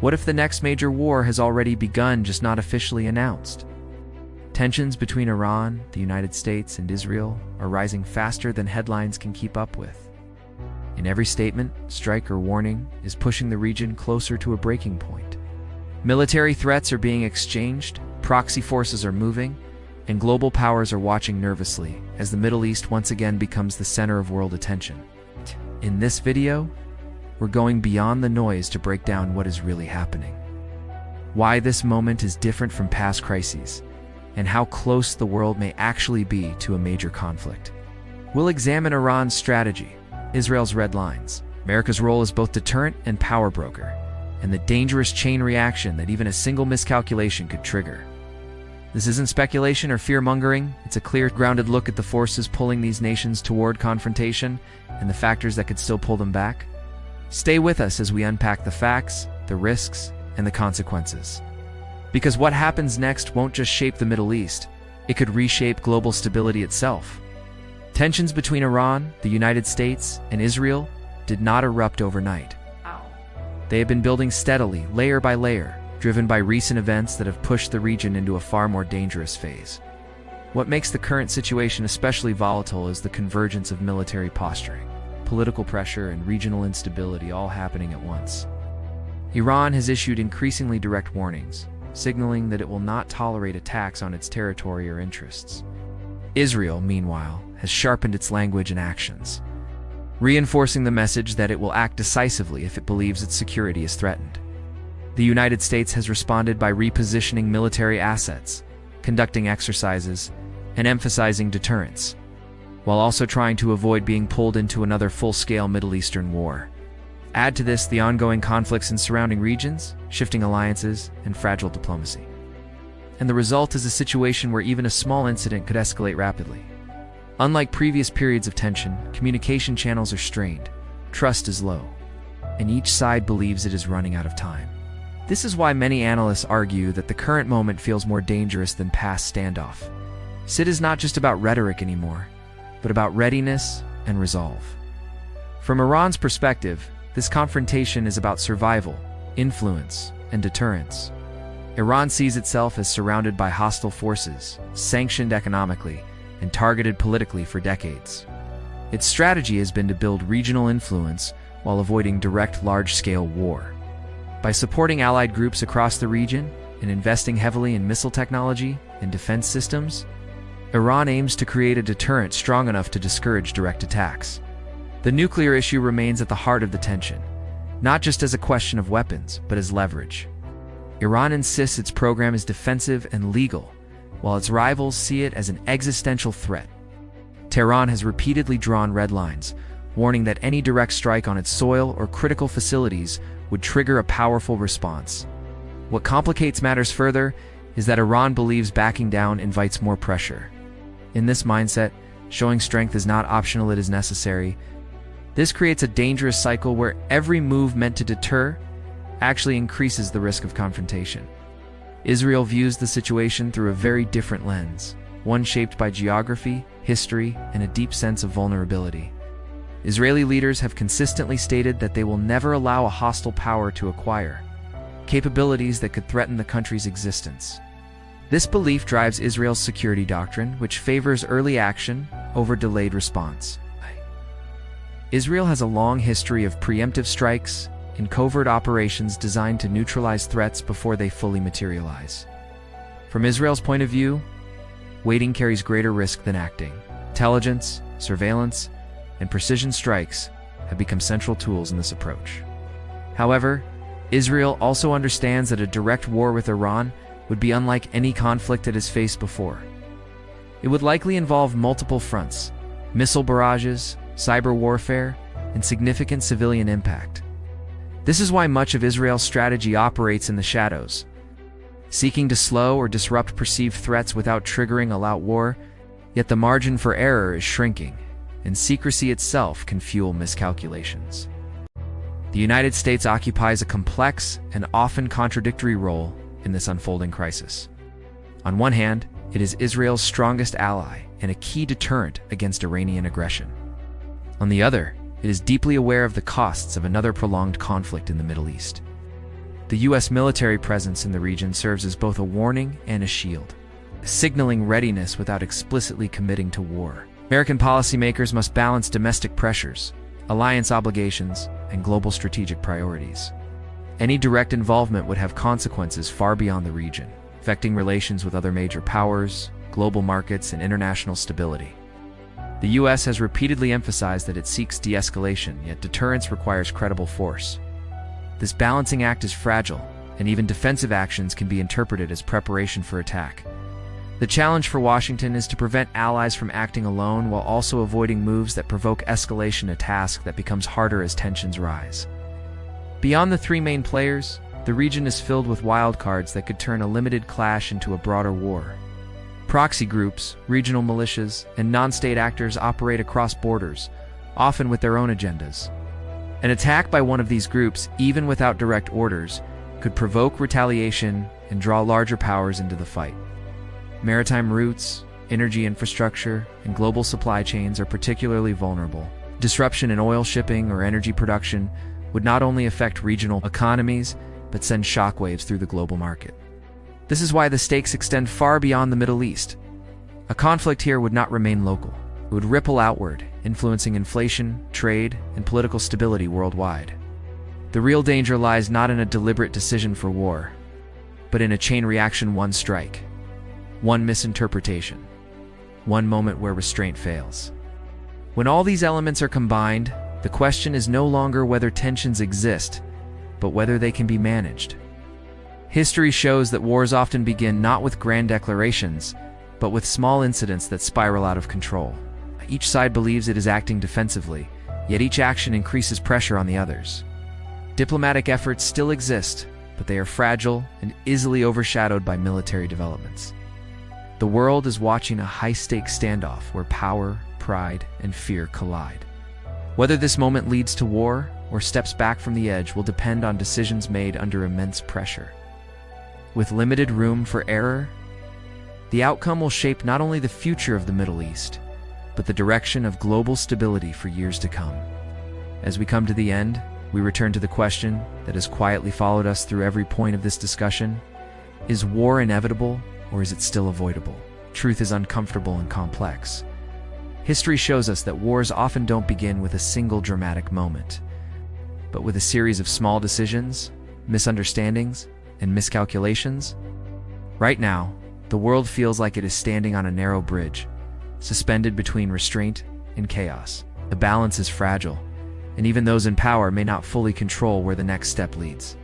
What if the next major war has already begun, just not officially announced? Tensions between Iran, the United States, and Israel are rising faster than headlines can keep up with. In every statement, strike, or warning is pushing the region closer to a breaking point. Military threats are being exchanged, proxy forces are moving, and global powers are watching nervously as the Middle East once again becomes the center of world attention. In this video, we're going beyond the noise to break down what is really happening, why this moment is different from past crises, and how close the world may actually be to a major conflict. We'll examine Iran's strategy, Israel's red lines, America's role as both deterrent and power broker, and the dangerous chain reaction that even a single miscalculation could trigger. This isn't speculation or fear-mongering. It's a clear, grounded look at the forces pulling these nations toward confrontation and the factors that could still pull them back. Stay with us as we unpack the facts, the risks, and the consequences. Because what happens next won't just shape the Middle East, it could reshape global stability itself. Tensions between Iran, the United States, and Israel did not erupt overnight. They have been building steadily, layer by layer, driven by recent events that have pushed the region into a far more dangerous phase. What makes the current situation especially volatile is the convergence of military posturing, political pressure, and regional instability all happening at once. Iran has issued increasingly direct warnings, signaling that it will not tolerate attacks on its territory or interests. Israel, meanwhile, has sharpened its language and actions, reinforcing the message that it will act decisively if it believes its security is threatened. The United States has responded by repositioning military assets, conducting exercises, and emphasizing deterrence, while also trying to avoid being pulled into another full-scale Middle Eastern war. Add to this the ongoing conflicts in surrounding regions, shifting alliances, and fragile diplomacy. And the result is a situation where even a small incident could escalate rapidly. Unlike previous periods of tension, communication channels are strained, trust is low, and each side believes it is running out of time. This is why many analysts argue that the current moment feels more dangerous than past standoff. It is not just about rhetoric anymore, but about readiness and resolve. From Iran's perspective, this confrontation is about survival, influence, and deterrence. Iran sees itself as surrounded by hostile forces, sanctioned economically, and targeted politically for decades. Its strategy has been to build regional influence while avoiding direct large-scale war. By supporting allied groups across the region and investing heavily in missile technology and defense systems, Iran aims to create a deterrent strong enough to discourage direct attacks. The nuclear issue remains at the heart of the tension, not just as a question of weapons, but as leverage. Iran insists its program is defensive and legal, while its rivals see it as an existential threat. Tehran has repeatedly drawn red lines, warning that any direct strike on its soil or critical facilities would trigger a powerful response. What complicates matters further is that Iran believes backing down invites more pressure. In this mindset, showing strength is not optional, it is necessary. This creates a dangerous cycle where every move meant to deter actually increases the risk of confrontation. Israel views the situation through a very different lens, one shaped by geography, history, and a deep sense of vulnerability. Israeli leaders have consistently stated that they will never allow a hostile power to acquire capabilities that could threaten the country's existence. This belief drives Israel's security doctrine, which favors early action over delayed response. Israel has a long history of preemptive strikes and covert operations designed to neutralize threats before they fully materialize. From Israel's point of view, waiting carries greater risk than acting. Intelligence, surveillance, and precision strikes have become central tools in this approach. However, Israel also understands that a direct war with Iran would be unlike any conflict it has faced before. It would likely involve multiple fronts, missile barrages, cyber warfare, and significant civilian impact. This is why much of Israel's strategy operates in the shadows, seeking to slow or disrupt perceived threats without triggering all-out war, yet the margin for error is shrinking, and secrecy itself can fuel miscalculations. The United States occupies a complex and often contradictory role in this unfolding crisis. On one hand, it is Israel's strongest ally and a key deterrent against Iranian aggression. On the other, it is deeply aware of the costs of another prolonged conflict in the Middle East. The U.S. military presence in the region serves as both a warning and a shield, signaling readiness without explicitly committing to war. American policymakers must balance domestic pressures, alliance obligations, and global strategic priorities. Any direct involvement would have consequences far beyond the region, affecting relations with other major powers, global markets, and international stability. The U.S. has repeatedly emphasized that it seeks de-escalation, yet deterrence requires credible force. This balancing act is fragile, and even defensive actions can be interpreted as preparation for attack. The challenge for Washington is to prevent allies from acting alone while also avoiding moves that provoke escalation, a task that becomes harder as tensions rise. Beyond the three main players, the region is filled with wildcards that could turn a limited clash into a broader war. Proxy groups, regional militias, and non-state actors operate across borders, often with their own agendas. An attack by one of these groups, even without direct orders, could provoke retaliation and draw larger powers into the fight. Maritime routes, energy infrastructure, and global supply chains are particularly vulnerable. Disruption in oil shipping or energy production would not only affect regional economies, but send shockwaves through the global market. This is why the stakes extend far beyond the Middle East. A conflict here would not remain local. It would ripple outward, influencing inflation, trade, and political stability worldwide. The real danger lies not in a deliberate decision for war, but in a chain reaction, one strike, one misinterpretation, one moment where restraint fails. When all these elements are combined, the question is no longer whether tensions exist, but whether they can be managed. History shows that wars often begin not with grand declarations, but with small incidents that spiral out of control. Each side believes it is acting defensively, yet each action increases pressure on the others. Diplomatic efforts still exist, but they are fragile and easily overshadowed by military developments. The world is watching a high-stakes standoff where power, pride, and fear collide. Whether this moment leads to war or steps back from the edge will depend on decisions made under immense pressure. With limited room for error, the outcome will shape not only the future of the Middle East, but the direction of global stability for years to come. As we come to the end, we return to the question that has quietly followed us through every point of this discussion: is war inevitable, or is it still avoidable? Truth is uncomfortable and complex. History shows us that wars often don't begin with a single dramatic moment, but with a series of small decisions, misunderstandings, and miscalculations. Right now, the world feels like it is standing on a narrow bridge, suspended between restraint and chaos. The balance is fragile, and even those in power may not fully control where the next step leads.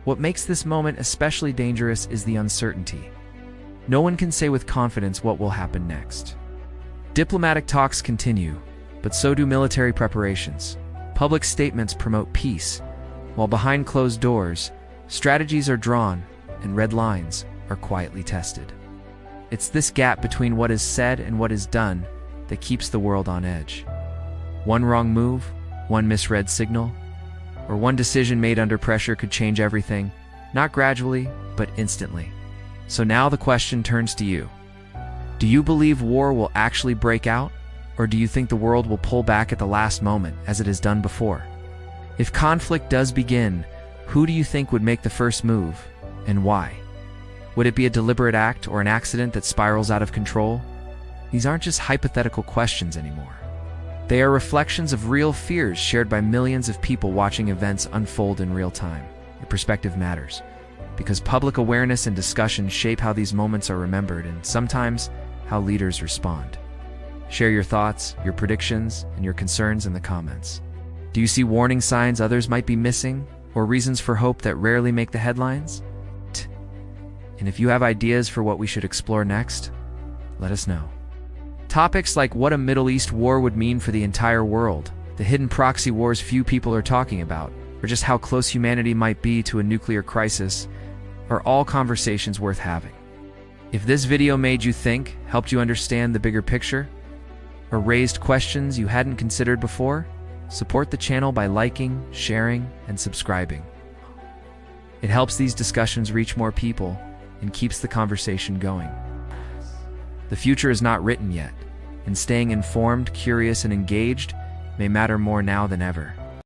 What makes this moment especially dangerous is the uncertainty. No one can say with confidence what will happen next. Diplomatic talks continue, but so do military preparations. Public statements promote peace, while behind closed doors, strategies are drawn and red lines are quietly tested. It's this gap between what is said and what is done that keeps the world on edge. One wrong move, one misread signal, or one decision made under pressure could change everything, not gradually, but instantly. So now the question turns to you. Do you believe war will actually break out, or do you think the world will pull back at the last moment, as it has done before? If conflict does begin, who do you think would make the first move, and why? Would it be a deliberate act or an accident that spirals out of control? These aren't just hypothetical questions anymore. They are reflections of real fears shared by millions of people watching events unfold in real time. Your perspective matters, because public awareness and discussion shape how these moments are remembered and sometimes how leaders respond. Share your thoughts, your predictions, and your concerns in the comments. Do you see warning signs others might be missing, or reasons for hope that rarely make the headlines? And if you have ideas for what we should explore next, let us know. Topics like what a Middle East war would mean for the entire world, the hidden proxy wars few people are talking about, or just how close humanity might be to a nuclear crisis, are all conversations worth having. If this video made you think, helped you understand the bigger picture, or raised questions you hadn't considered before, support the channel by liking, sharing, and subscribing. It helps these discussions reach more people and keeps the conversation going. The future is not written yet, and staying informed, curious, and engaged may matter more now than ever.